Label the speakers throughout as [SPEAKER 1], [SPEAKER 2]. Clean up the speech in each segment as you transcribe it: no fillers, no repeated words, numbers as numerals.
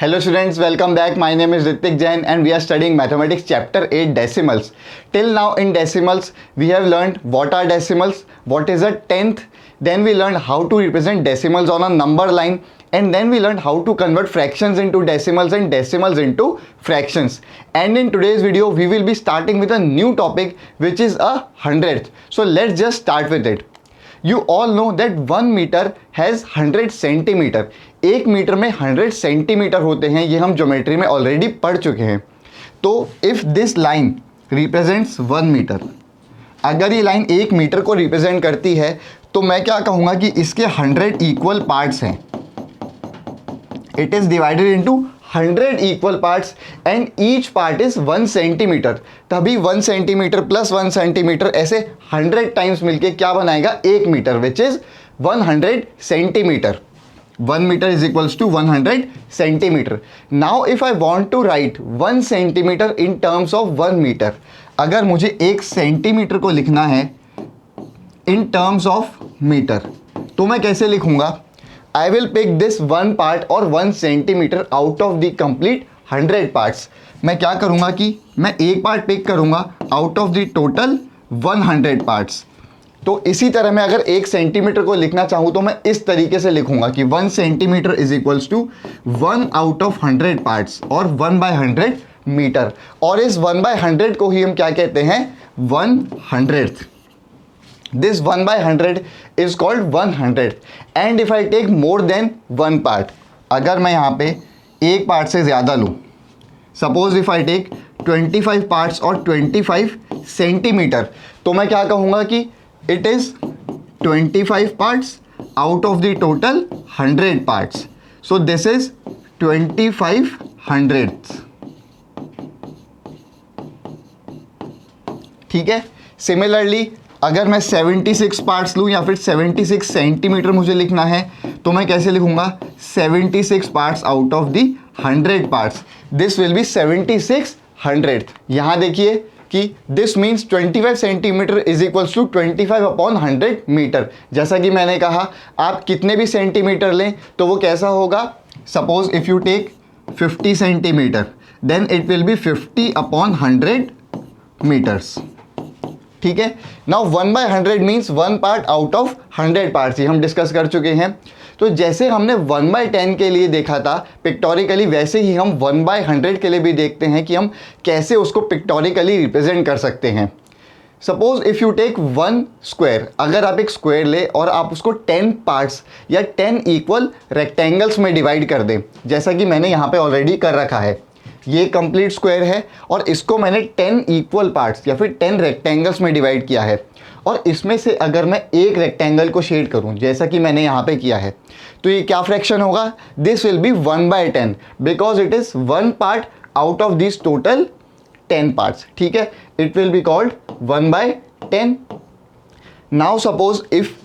[SPEAKER 1] Hello students, welcome back. My name is Ritik Jain and we are studying Mathematics Chapter 8 Decimals. Till now in decimals, we have learned what are decimals, what is a tenth, then we learned how to represent decimals on a number line, and then we learned how to convert fractions into decimals and decimals into fractions. And in today's video, we will be starting with a new topic which is a hundredth. So let's just start with it. You all know that 1 meter has 100 centimetre. 1 metre में 100 centimetre होते हैं, ये हम geometry में already पढ़ चुके हैं. तो if this line represents 1 metre, अगर ये लाइन 1 मीटर को रिप्रेजेंट करती है तो मैं क्या कहूँगा कि इसके 100 इक्वल पार्ट्स हैं. It is divided into 100 equal parts and each part is 1 centimetre. तभी 1 सेंटीमीटर प्लस 1 सेंटीमीटर ऐसे 100 टाइम्स मिलके क्या बनाएगा 1 metre, which is 100 centimetre. 1 metre is equals to 100 centimetre. Now if I want to write 1 centimetre in terms of 1 metre, अगर मुझे 1 centimetre को लिखना है इन टर्म्स ऑफ मीटर, तो मैं कैसे लिखूंगा? I will pick this one part or 1 centimeter out of the complete 100 parts. मैं क्या करूँगा कि मैं एक पार्ट पिक करूँगा out of the total 100 parts. तो इसी तरह मैं अगर 1 सेंटीमीटर को लिखना चाहूँ तो मैं इस तरीके से लिखूँगा कि 1 centimetre is equals to 1 out of 100 parts और 1/100 मीटर. और इस 1/100 को ही हम क्या कहते हैं 1/100th. This 1/100 is called 100th. And if I take more than 1 part, अगर मैं यहाँ पे एक पार्ट से ज़्यादा लूँ, suppose if I take 25 parts और 25 सेंटीमीटर, तो मैं क्या कहूँगा कि it is 25 parts out of the total 100 parts. So this is 25/100th. ठीक है. सिमिलरली अगर मैं 76 पार्ट्स लूँ या फिर 76 सेंटीमीटर मुझे लिखना है तो मैं कैसे लिखूँगा 76 parts out of the 100 parts. This will be 76/100th. यहाँ देखिए कि this means 25 centimetre is equals to 25/100 metre. जैसा कि मैंने कहा आप कितने भी सेंटीमीटर लें तो वो कैसा होगा. Suppose if you take 50 centimetre then it will be 50/100 metres. ठीक है. Now 1/100 means 1 part out of 100 parts, ये हम डिस्कस कर चुके हैं. तो जैसे हमने 1/10 के लिए देखा था पिक्टोरिकली, वैसे ही हम 1/100 के लिए भी देखते हैं कि हम कैसे उसको पिक्टोरिकली रिप्रेजेंट कर सकते हैं. Suppose if you take 1 square, अगर आप एक स्क्वायर ले और आप उसको 10 पार्ट्स या 10 इक्वल रेक्टेंगल्स में डिवाइड कर दें, जैसा कि मैंने यहाँ पे ऑलरेडी कर रखा है. ये कंप्लीट स्क्वायर है और इसको मैंने 10 इक्वल पार्ट्स या फिर 10 रेक्टेंगल्स में डिवाइड किया है. और इसमें से अगर मैं एक रेक्टेंगल को शेड करूं जैसा कि मैंने यहाँ पे किया है, तो ये क्या फ्रैक्शन होगा. This will B 1/10 because it is 1 part out of this total 10 parts. ठीक है. It will be called 1/10. Now suppose if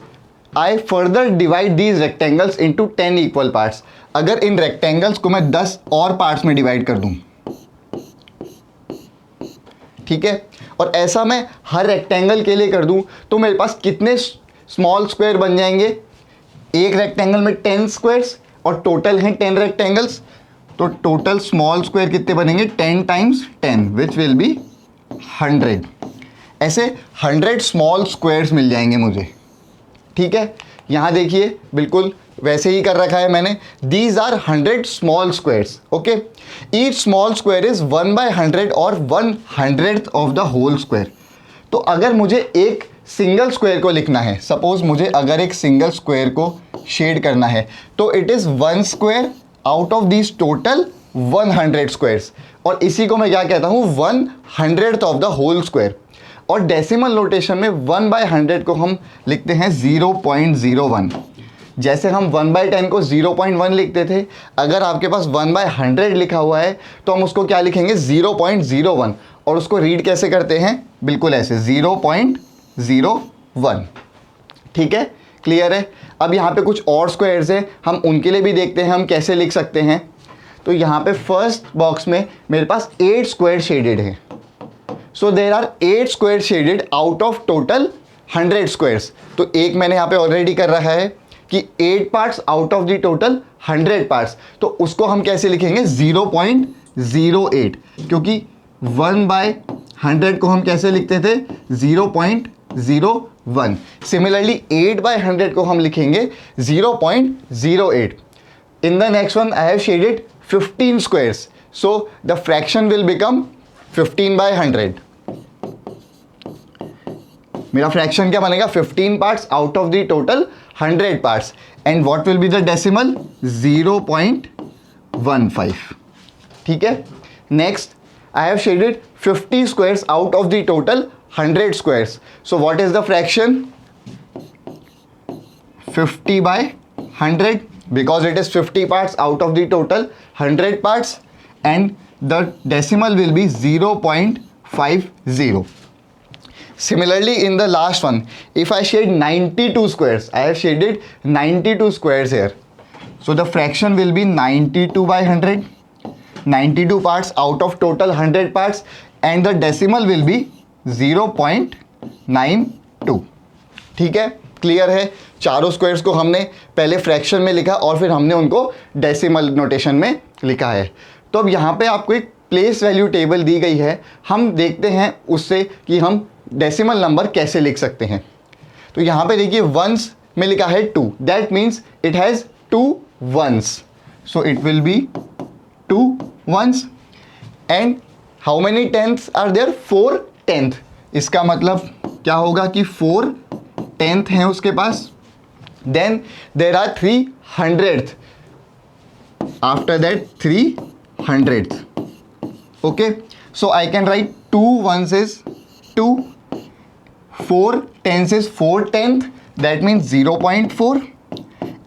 [SPEAKER 1] I further divide these rectangles into 10 equal parts, अगर इन रेक्टेंगल्स को मैं 10 और पार्ट्स में डिवाइड कर दूं, ठीक है, और ऐसा मैं हर रेक्टेंगल के लिए कर दूं, तो मेरे पास कितने स्मॉल स्क्वायर बन जाएंगे. एक रेक्टेंगल में 10 स्क्वायर्स और टोटल हैं 10 रेक्टेंगल्स, तो टोटल स्मॉल स्क्वायर कितने बनेंगे 10 टाइम्स 10 विच विल बी 100. ऐसे 100 स्मॉल स्क्वायर्स मिल जाएंगे मुझे. ठीक है. यहाँ देखिए बिल्कुल वैसे ही कर रखा है मैंने. These are 100 small squares. Okay. Each small square is 1/100 और 1/100th of the whole square. तो अगर मुझे एक सिंगल स्क्वायर को लिखना है, सपोज मुझे अगर एक सिंगल स्क्वायर को शेड करना है, तो it is 1 square out of this total 100 squares. और इसी को मैं क्या कहता हूँ 1/100th of the whole square. और डेसिमल नोटेशन में 1/100 को हम लिखते हैं 0.01. जैसे हम 1/10 को 0.1 लिखते थे, अगर आपके पास 1/100 लिखा हुआ है तो हम उसको क्या लिखेंगे 0.01. और उसको रीड कैसे करते हैं, बिल्कुल ऐसे 0.01. ठीक है. क्लियर है. अब यहाँ पे कुछ और स्क्वायर्स हैं, हम उनके लिए भी देखते हैं हम कैसे लिख सकते हैं. तो यहाँ पे फर्स्ट बॉक्स में मेरे पास 8 स्क्वायर शेडेड है. So there are 8 square shaded out of total 100 squares. तो एक मैंने यहाँ पे ऑलरेडी कर रखा है. कि 8 parts out of the total 100 parts, तो उसको हम कैसे लिखेंगे 0.08, क्योंकि 1/100 को हम कैसे लिखते थे 0.01। सिमिलरली 8/100 को हम लिखेंगे 0.08। In the next one I have shaded 15 squares, so the fraction will become 15/100। मेरा फ्रैक्शन क्या बनेगा 15 parts out of the total 100 parts, and what will be the decimal 0.15। ठीक है। Next I have shaded 50 squares out of the total 100 squares, so what is the fraction 50/100, because it is 50 parts out of the total 100 parts, and the decimal will be 0.50. Similarly, in the last one, if I shade 92 squares, I have shaded 92 squares here, so the fraction will be 92/100, 92 parts out of total 100 parts, and the decimal will be 0.92। ठीक है, clear है। चारों squares को हमने पहले fraction में लिखा और फिर हमने उनको डेसिमल नोटेशन में लिखा है। तो अब यहाँ पे आपको एक प्लेस वैल्यू टेबल दी गई है, हम देखते हैं उससे कि हम डेसिमल नंबर कैसे लिख सकते हैं। तो यहाँ पे देखिए वंस में लिखा है 2, that means it has 2 ones, so it will be 2 ones. And how many tenths are there 4 tenth, इसका मतलब क्या होगा कि 4 टेंथ हैं उसके पास। Then there are 3 hundredth, after that 3 hundredth. Okay, so I can write 2 ones is 2, 4 tenths is 4 tenth, that means 0.4,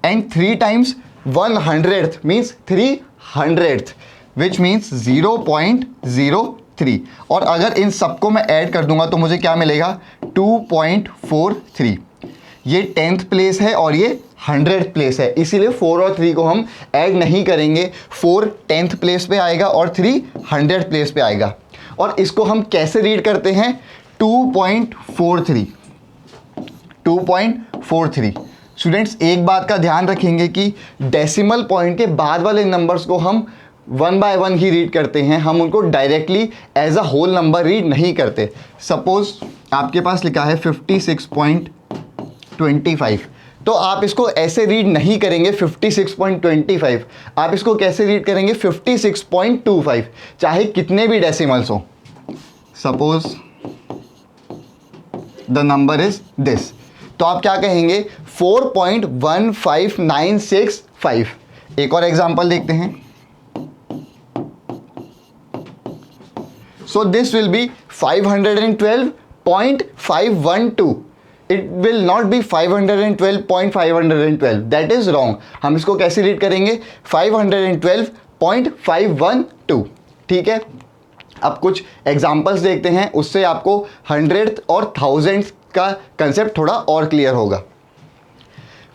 [SPEAKER 1] and 3 times 100th means 300th, which means 0.03। और अगर इन सबको मैं ऐड कर दूंगा तो मुझे क्या मिलेगा 2.43। ये 10th प्लेस है और ये 100th प्लेस है, इसीलिए 4 और 3 को हम ऐड नहीं करेंगे। 4 10th प्लेस पे आएगा और 3 100th प्लेस पे आएगा। और इसको हम कैसे रीड करते हैं 2.43। 2.43 स्टूडेंट्स एक बात का ध्यान रखेंगे कि डेसिमल पॉइंट के बाद वाले नंबर्स को हम 1 by 1 ही रीड करते हैं, हम उनको directly as a whole number read नहीं करते। सपोज आपके पास लिखा है 56.25, तो आप इसको ऐसे रीड नहीं करेंगे 56.25, आप इसको कैसे रीड करेंगे 56.25, चाहे कितने भी डेसिमल्स हो। Suppose the number is this, तो आप क्या कहेंगे 4.15965। एक और एग्जांपल देखते हैं। So this will B 512.512। It will not be 512.512, that is wrong। हम इसको कैसे रीड करेंगे 512.512। ठीक है, अब कुछ एग्जांपल्स देखते हैं, उससे आपको 100th और 1000th का कंसेप्ट थोड़ा और क्लियर होगा।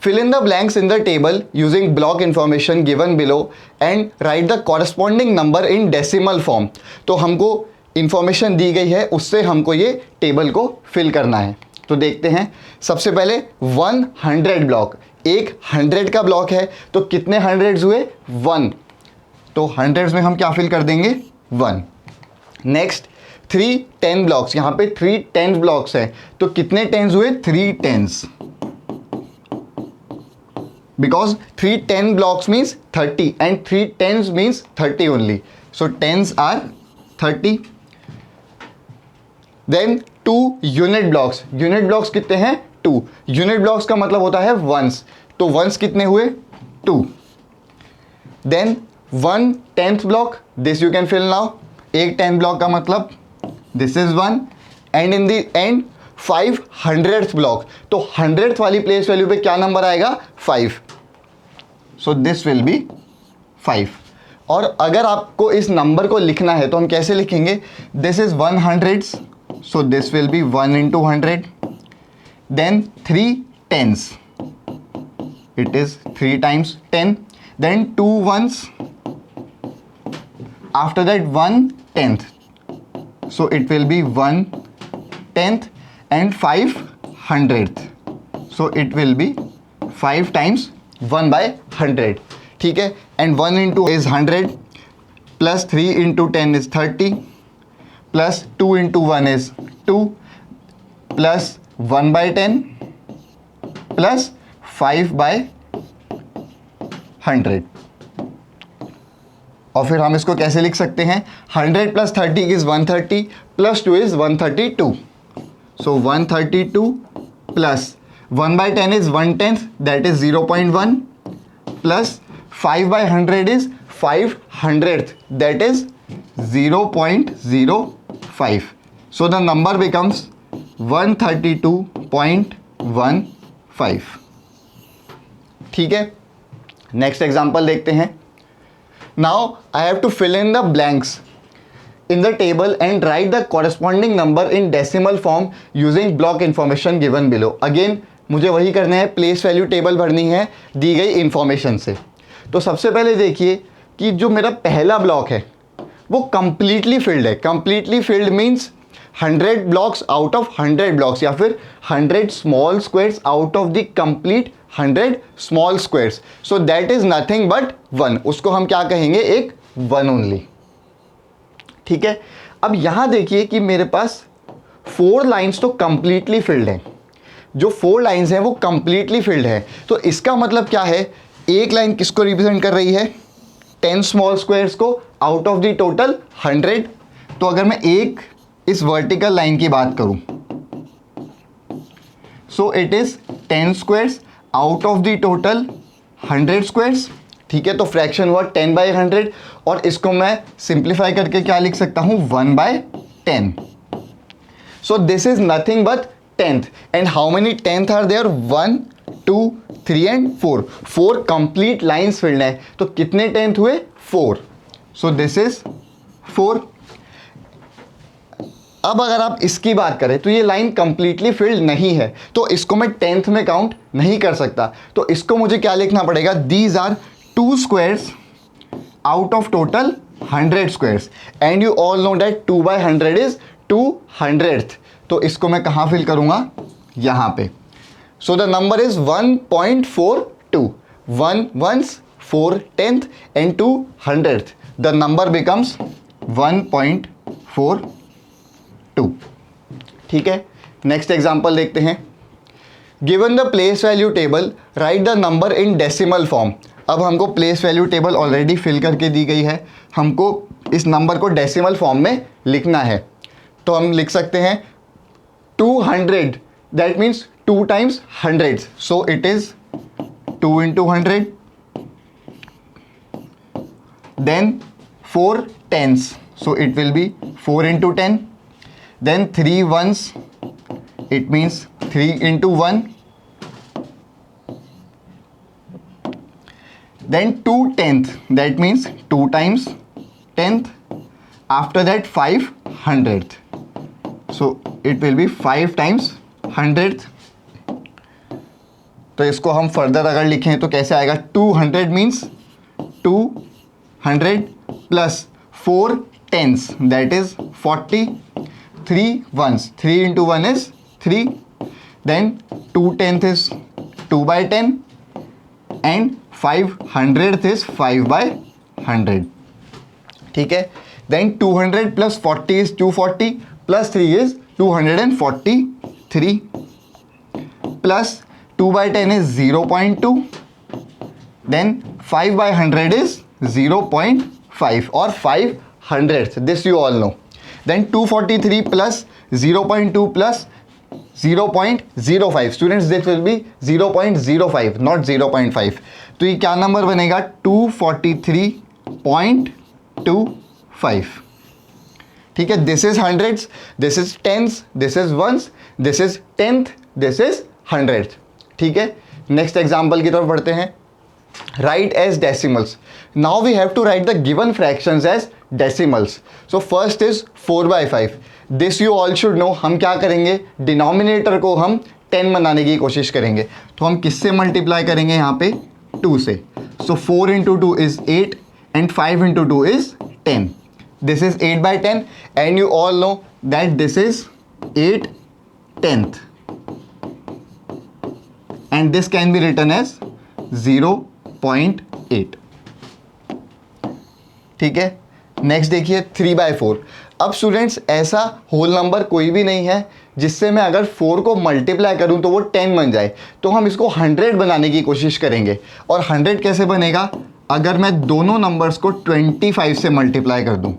[SPEAKER 1] Fill in the blanks in the table using block information given below and write the corresponding number in decimal form। तो हमको इंफॉर्मेशन दी गई है, उससे हमको ये टेबल को फिल करना है। तो देखते हैं, सबसे पहले 100 ब्लॉक, एक 100 का ब्लॉक है, तो कितने हंड्रेड्स हुए 1, तो हंड्रेड्स में हम क्या फिल कर देंगे 1। नेक्स्ट 3 10 ब्लॉक्स, यहाँ पे 3 10 ब्लॉक्स हैं, तो कितने टेंस हुए 3 tens, because 3 10 blocks means 30 and 3 tens means 30 only, so tens are 30। Then 2 unit blocks, unit blocks कितने हैं 2, यूनिट ब्लॉक्स का मतलब होता है वंस, तो वंस कितने हुए 2। Then 1 10th block, this you can fill now, एक 10 ब्लॉक का मतलब this is 1, and in the end 5 100th block, तो 100th वाली प्लेस वैल्यू पे क्या नंबर आएगा 5, सो दिस विल बी 5। और अगर आपको इस नंबर को लिखना है तो हम कैसे लिखेंगे, this is 100, so this will be 1 into 100, then 3 tens, it is 3 times 10, then 2 ones, after that 1 tenth, so it will be 1 tenth, and 5 hundredth, so it will be 5 times 1/100, ठीक है. And 1 into is 100 plus 3 into 10 is 30 plus 2 into 1 is 2 plus 1/10 plus 5/100. और फिर हम इसको कैसे लिख सकते हैं? 100 plus 30 is 130 plus 2 is 132. So 132 plus 1/10 is 1/10, that is 0.1 plus 5/100 is 5/100th, that is 0.05. So the number becomes 132.15. ठीक है. नेक्स्ट एग्जाम्पल देखते हैं. Now I have to fill in the blanks in the table and write the corresponding number in decimal form using block information given below. Again मुझे वही करना है, place value table भरनी है दी गई इंफॉर्मेशन से. तो सबसे पहले देखिए कि जो मेरा पहला ब्लॉक है वो कंप्लीटली फिल्ड है. Completely filled means 100 blocks out of 100 blocks या फिर 100 small squares out of the complete 100 small squares. So that is nothing but 1. उसको हम क्या कहेंगे? एक 1 ओनली. ठीक है. अब यहां देखिए कि मेरे पास 4 लाइंस तो कंप्लीटली फिल्ड हैं. जो 4 लाइंस हैं वो कंप्लीटली फिल्ड है. तो इसका मतलब क्या है? एक लाइन किसको रिप्रेजेंट कर रही है? 10 स्मॉल स्क्वायर्स को आउट ऑफ द टोटल 100. तो अगर मैं एक इस वर्टिकल लाइन की बात करूं, so it is 10 squares out of the total 100 squares. ठीक है. तो फ्रैक्शन हुआ 10/100 और इसको मैं सिंप्लीफाई करके क्या लिख सकता हूं? 1/10. So this is nothing but 10th. And how many 10th are there? 1 2 3 and 4. 4 complete lines filled है. तो कितने 10th हुए? 4. So this is 4. अब अगर आप इसकी बात करें तो ये लाइन कंप्लीटली फिल्ड नहीं है, तो इसको मैं 10th में काउंट नहीं कर सकता. तो इसको मुझे क्या लिखना पड़ेगा? These are 2 squares out of total 100 squares. And you all know that 2/100 is 200th. तो इसको मैं कहाँ फिल करूँगा? यहाँ पे. So the number is 1.42. 1 ones, 4 10th and 2 100th. The number becomes 1.42. ठीक है. नेक्स्ट एग्जाम्पल देखते हैं. Given the place value table write the number in decimal form. अब हमको place value table already fill करके दी गई है, हमको इस नंबर को डेसिमल फॉर्म में लिखना है. तो हम लिख सकते हैं 200, that means 2 times 100. So it is 2 into 100, then 4 tens, so it will be 4 into 10, then 3 ones, it means 3 into 1, then 2 tenth, that means 2 times 10th, after that 5 100th, so it will be 5 times 100th. तो इसको हम further अगर लिखें तो कैसे आएगा? 200 means 200 plus 4 tens, that is 40, 3 ones, 3 into 1 is 3, then 2 tenth is 2/10 and 5 100th is 5/100. ठीक है. then 200 plus 40 is 240 plus 3 is 243 plus 2/10 is 0.2, then 5/100 is 0.5 or 5/100th. This you all know. Then 243 plus 0.2 plus 0.05. Students, this will be 0.05, not 0.5. तो ये क्या number बनेगा? 243.25. ठीक है. This is hundreds, this is tens, this is ones, this is 10th, this is 100th. ठीक है. Next example की तरफ बढ़ते हैं. Write as decimals. Now we have to write the given fractions as decimals. So first is 4/5. This you all should know. हम क्या करेंगे? Denominator को हम 10 बनाने की कोशिश करेंगे. तो हम किससे मल्टीप्लाई करेंगे? यहाँ पे 2 से. सो 4 into 2 is 8 and 5 into 2 is 10. This is 8/10 and you all know that this is 8 tenth and this can be written as 0.8. ठीक है, नेक्स्ट देखिए 3/4. अब स्टूडेंट्स ऐसा होल नंबर कोई भी नहीं है जिससे मैं अगर 4 को मल्टीप्लाई करूं तो वो 10 बन जाए. तो हम इसको 100 बनाने की कोशिश करेंगे. और 100 कैसे बनेगा? अगर मैं दोनों नंबर्स को 25 से मल्टीप्लाई कर दूं.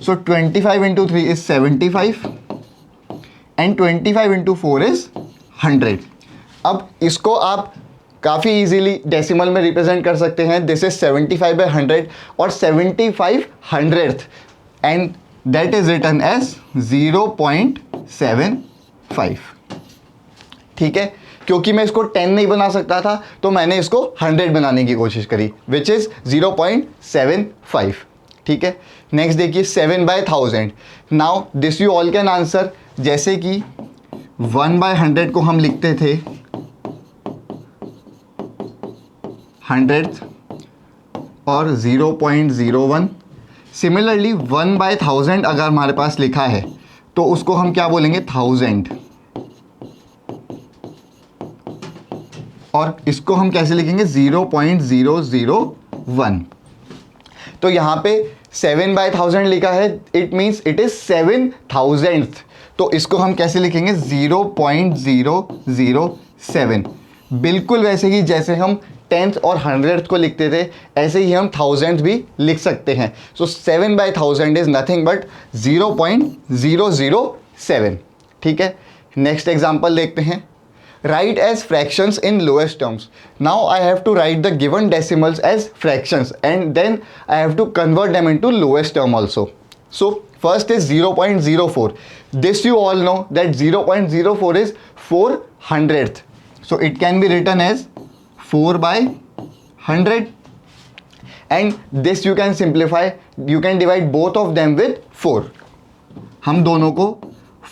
[SPEAKER 1] सो 25 into 3 is 75 and 25 into 4 is 100. अब इसको आप काफ़ी इजीली डेसिमल में रिप्रेजेंट कर सकते हैं. दिस इज 75/100 और 75 100th and that is written as 0.75. ठीक है, क्योंकि मैं इसको 10 नहीं बना सकता था तो मैंने इसको 100 बनाने की कोशिश करी विच इज़ 0.75. ठीक है, नेक्स्ट देखिए 7/1000. Now this you all can answer. जैसे कि 1/100 को हम लिखते थे 100th और 0.01. सिमिलरली 1/1000 अगर हमारे पास लिखा है तो उसको हम क्या बोलेंगे? 1000. और इसको हम कैसे लिखेंगे? 0.001. तो यहाँ पे 7/1000 लिखा है, it means it is 7000th. तो इसको हम कैसे लिखेंगे? 0.007. बिल्कुल वैसे ही जैसे हम 10th और 100th को लिखते थे ऐसे ही हम 1000th भी लिख सकते हैं. सो 7/1000 इज नथिंग बट 0.007. ठीक है, नेक्स्ट एग्जाम्पल देखते हैं. Write as fractions in lowest terms. Now I have to write the given decimals as fractions and then I have to convert them into lowest term also. So first is 0.04. This you all know that 0.04 is 400th. So it can be written as 4/100 and this you can simplify. You can divide both of them with 4. हम दोनों को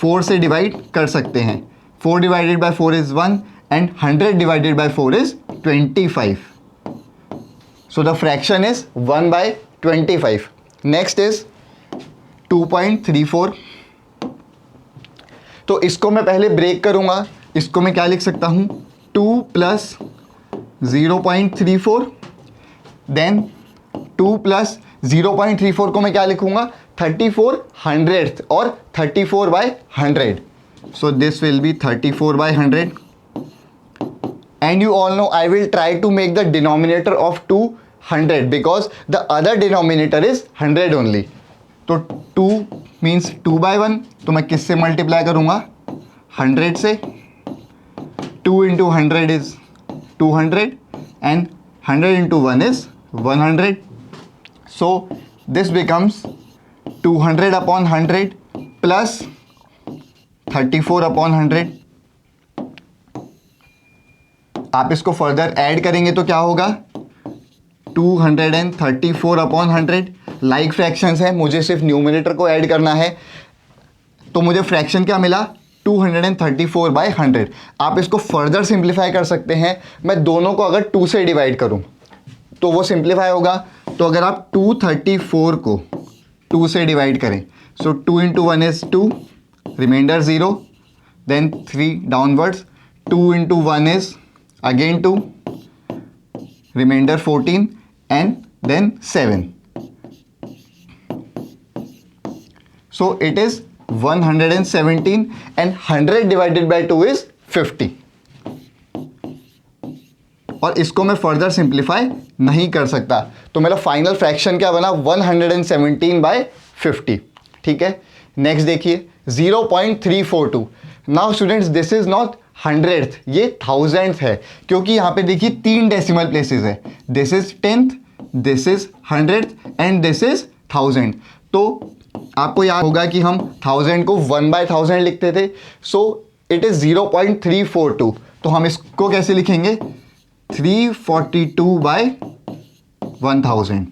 [SPEAKER 1] 4 से divide कर सकते हैं. 4 divided by 4 is 1 and 100 divided by 4 is 25. So the fraction is 1/25. Next is 2.34. तो इसको मैं पहले ब्रेक करूंगा. इसको मैं क्या लिख सकता हूं? 2 plus 0.34. देन 2 plus 0.34 को मैं क्या लिखूंगा? 34/100th और 34/100. So this will be 34/100 and you all know I will try to make the denominator of 200 because the other denominator is 100 only. तो 2 means 2/1. तो मैं किससे मल्टीप्लाई करूँगा? 100 से. 2 into 100 is 200 and 100 into 1 is 100. So this becomes 200/100 plus 34/100. आप इसको further add करेंगे तो क्या होगा? 234/100. लाइक फ्रैक्शंस है, मुझे सिर्फ न्यूमरेटर को ऐड करना है. तो मुझे फ्रैक्शन क्या मिला? 234/100. आप इसको फर्दर सिंप्लीफाई कर सकते हैं. मैं दोनों को अगर 2 से डिवाइड करूं तो वो सिंप्लीफाई होगा. तो अगर आप 234 को 2 से डिवाइड करें, सो 2 into 1 is 2, remainder 0, then 3 downwards. 2 into 1 is again 2, remainder 14 and then 7. So it is 117 and 100 divided by 2 is 50. और इसको मैं फर्दर सिंप्लीफाई नहीं कर सकता. तो मेरा फाइनल फ्रैक्शन क्या बना? 117/50. ठीक है, नेक्स्ट देखिए 0.342. Now students this is not 100th, ये 1000th है क्योंकि यहाँ पे देखिए 3 डेसिमल प्लेसेस है. This is 10th, this is 100th and this is 1000. तो आपको याद होगा कि हम 1000 को 1/1000 लिखते थे. So it is 0.342. तो हम इसको कैसे लिखेंगे? 342/1000.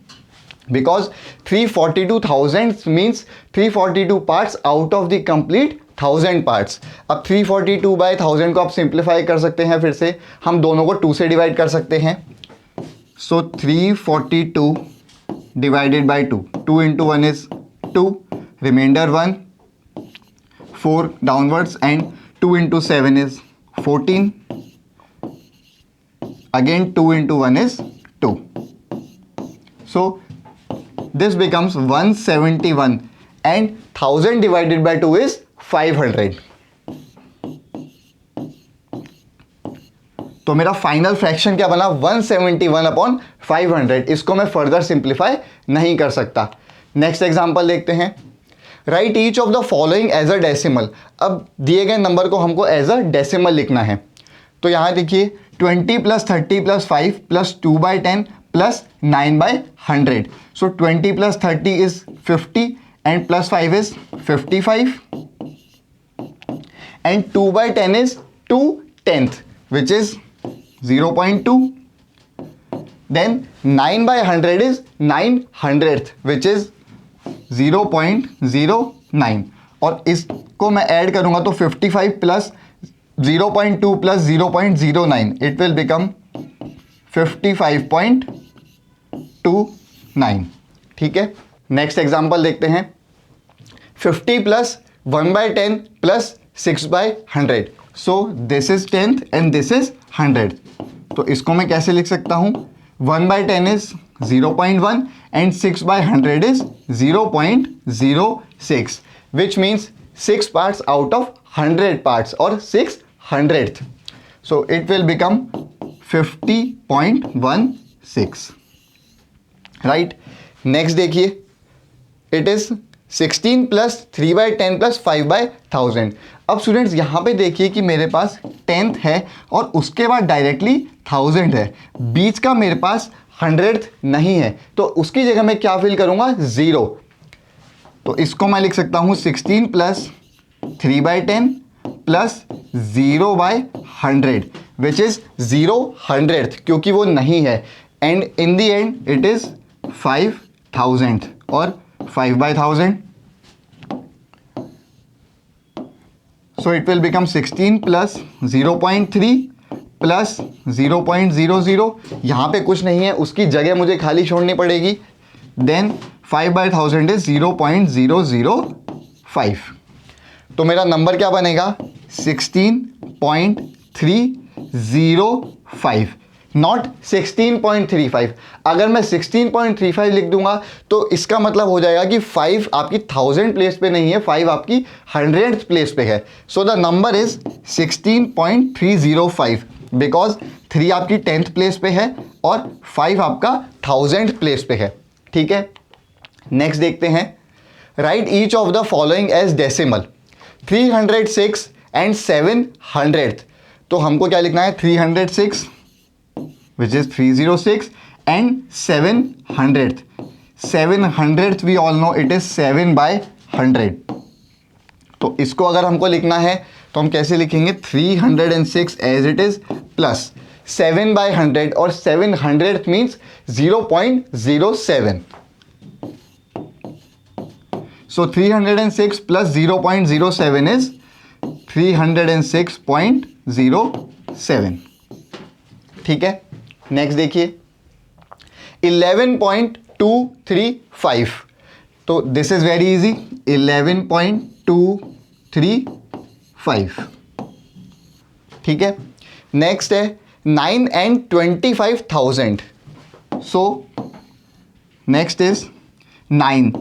[SPEAKER 1] because 342,000 means 342 parts out of the complete 1000 parts. अब 342/1000 को आप सिंप्लीफाई कर सकते हैं. फिर से हम दोनों को 2 से डिवाइड कर सकते हैं. सो 342 divided by 2. 2 into 1 is 2, remainder 1, 4 downwards and 2 into 7 is 14. again 2 into 1 is 2. So this becomes 171 and 1000 divided by 2 is 500. तो मेरा फाइनल फ्रैक्शन क्या बना 171 अपॉन 500. इसको मैं फर्दर सिंप्लीफाई नहीं कर सकता. नेक्स्ट एग्जांपल देखते हैं. Write each of the following as a decimal. अब दिए गए नंबर को हमको एज अ डेसिमल लिखना है. तो यहाँ देखिए 20 plus 30 plus 5 plus 2/10 plus 9/100. So 20 plus 30 is 50 and plus 5 is 55 and 2/10 is 2/10 which is 0.2. Then 9/100 is 9/100th which is 0.09. और इसको मैं ऐड करूंगा तो 55 plus 0.2 plus 0.09 it will become 55.29. ठीक है. नेक्स्ट एग्जांपल देखते हैं. 50 plus 1/10 plus 6/100. So this is 10th and this is 100th. तो इसको मैं कैसे लिख सकता हूं 1/10 is 0.1 and 6/100 is 0.06 which means 6 parts out of 100 parts or 6/100th. So it will become 50.16. Right. Next देखिए it is 16 प्लस 3/10 प्लस 5/1000. अब students यहाँ पे देखिए कि मेरे पास 10th है और उसके बाद डायरेक्टली 1000 है. बीच का मेरे पास 100th नहीं है तो उसकी जगह मैं क्या फिल करूँगा 0. तो इसको मैं लिख सकता हूँ 16 plus 3/10 plus 0/100 which is 0/100th क्योंकि वो नहीं है. And in the and it is 5000 और 5/1000. So it will become 16 plus 0.3 plus 0.00. यहाँ पे कुछ नहीं है उसकी जगह मुझे खाली छोड़नी पड़ेगी. Then 5/1000 is 0.005. तो मेरा नंबर क्या बनेगा 16.305 नॉट 16.35. अगर मैं 16.35 लिख दूंगा तो इसका मतलब हो जाएगा कि 5 आपकी 1000 प्लेस पे नहीं है 5 आपकी 100th प्लेस पे है. सो द नंबर इज 16.305 बिकॉज 3 आपकी 10th प्लेस पे है और 5 आपका 1000th प्लेस पे है. ठीक है. नेक्स्ट देखते हैं. Write each of the following as decimal. 306 and 700th. तो हमको क्या लिखना है 306 which is 306 and 700th. 700th we all know it is 7/100. तो इसको अगर हमको लिखना है तो हम कैसे लिखेंगे 306 as it is plus 7/100 और 700th means 0.07. So 306 plus 0.07 is 306.07. ठीक है. नेक्स्ट देखिए 11.235. तो दिस इज वेरी इजी 11.235. ठीक है. नेक्स्ट है 9 and 25,000. So next is 9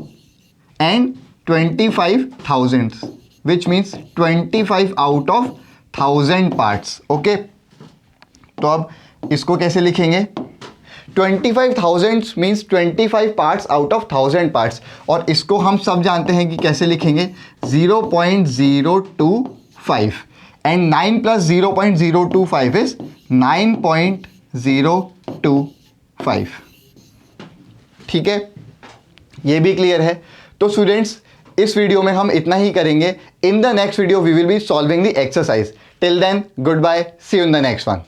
[SPEAKER 1] and 25,000 which means 25 out of 1000 parts. Okay. तो अब इसको कैसे लिखेंगे 25,000 means 25 parts out of 1000 parts. और इसको हम सब जानते हैं कि कैसे लिखेंगे 0.025 एंड 9 प्लस 0.025 इज 9.025. ठीक है. ये भी क्लियर है. तो स्टूडेंट्स इस वीडियो में हम इतना ही करेंगे. In the next video we will be solving the exercise. Till then good bye. See you in the next one.